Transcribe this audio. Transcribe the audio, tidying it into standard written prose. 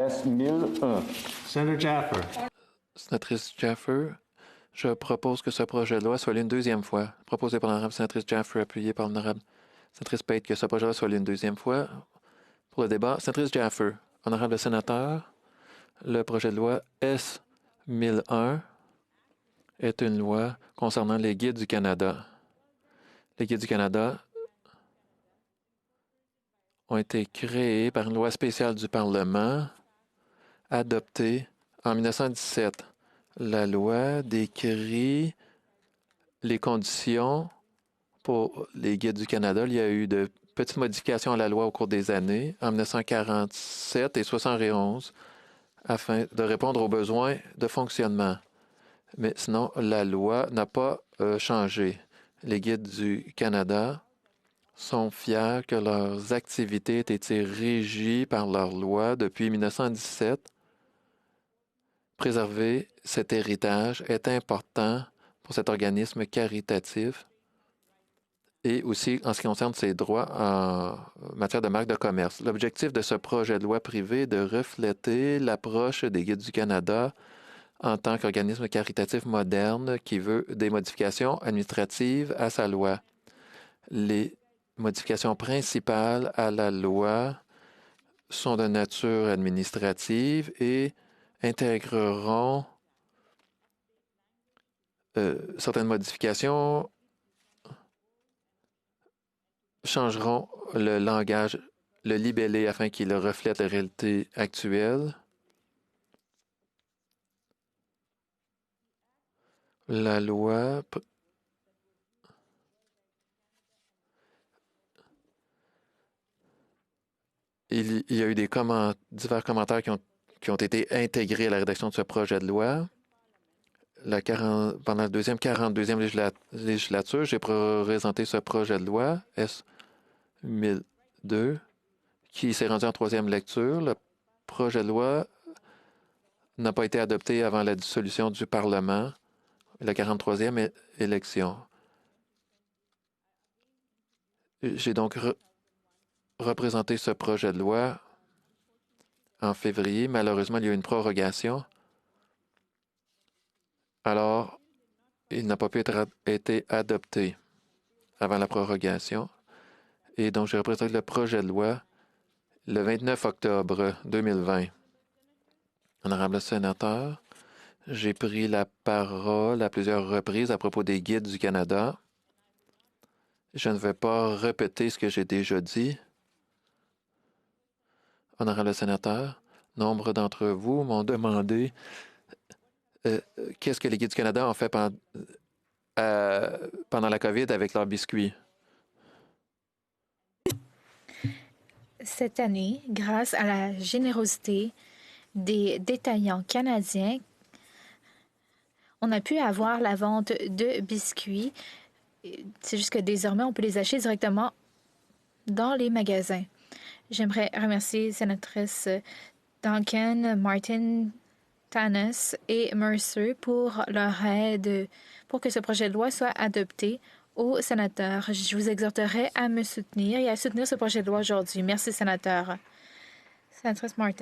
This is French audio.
S1001. Senator Jaffer. Sénatrice Jaffer, je propose que ce projet de loi soit lu une deuxième fois. Proposé par l'honorable sénatrice Jaffer, appuyé par l'honorable sénatrice Pate, que ce projet de loi soit lu une deuxième fois. Pour le débat, sénatrice Jaffer, honorable sénateur, le projet de loi S-1001 est une loi concernant les guides du Canada. Les guides du Canada ont été créés par une loi spéciale du Parlement adoptée en 1917. La loi décrit les conditions pour les guides du Canada. Il y a eu de petites modifications à la loi au cours des années, en 1947 et 1971, afin de répondre aux besoins de fonctionnement. Mais sinon, la loi n'a pas changé. Les guides du Canada sont fiers que leurs activités aient été régies par leur loi depuis 1917. Préserver cet héritage est important pour cet organisme caritatif et aussi en ce qui concerne ses droits en matière de marque de commerce. L'objectif de ce projet de loi privé est de refléter l'approche des Guides du Canada en tant qu'organisme caritatif moderne qui veut des modifications administratives à sa loi. Les modifications principales à la loi sont de nature administrative et intégreront certaines modifications changeront le langage, le libellé afin qu'il reflète la réalité actuelle. La loi il y a eu divers commentaires qui ont été intégrés à la rédaction de ce projet de loi. Pendant la 42e législature, j'ai présenté ce projet de loi S-1002 qui s'est rendu en troisième lecture. Le projet de loi n'a pas été adopté avant la dissolution du Parlement, la 43e élection. J'ai donc représenté ce projet de loi en février. Malheureusement, il y a eu une prorogation. Alors, il n'a pas pu être adopté avant la prorogation. Et donc, j'ai représenté le projet de loi le 29 octobre 2020. Honorable sénateur, j'ai pris la parole à plusieurs reprises à propos des guides du Canada. Je ne vais pas répéter ce que j'ai déjà dit. Honorable sénateur, nombre d'entre vous m'ont demandé qu'est-ce que les Guides du Canada ont fait pendant la COVID avec leurs biscuits. Cette année, grâce à la générosité des détaillants canadiens, on a pu avoir la vente de biscuits. C'est juste que désormais, on peut les acheter directement dans les magasins. J'aimerais remercier sénatrice Duncan, Martin, Tanis et Mercer pour leur aide pour que ce projet de loi soit adopté. Aux sénateurs, je vous exhorterai à me soutenir et à soutenir ce projet de loi aujourd'hui. Merci, sénateur. Sénatrice Martin.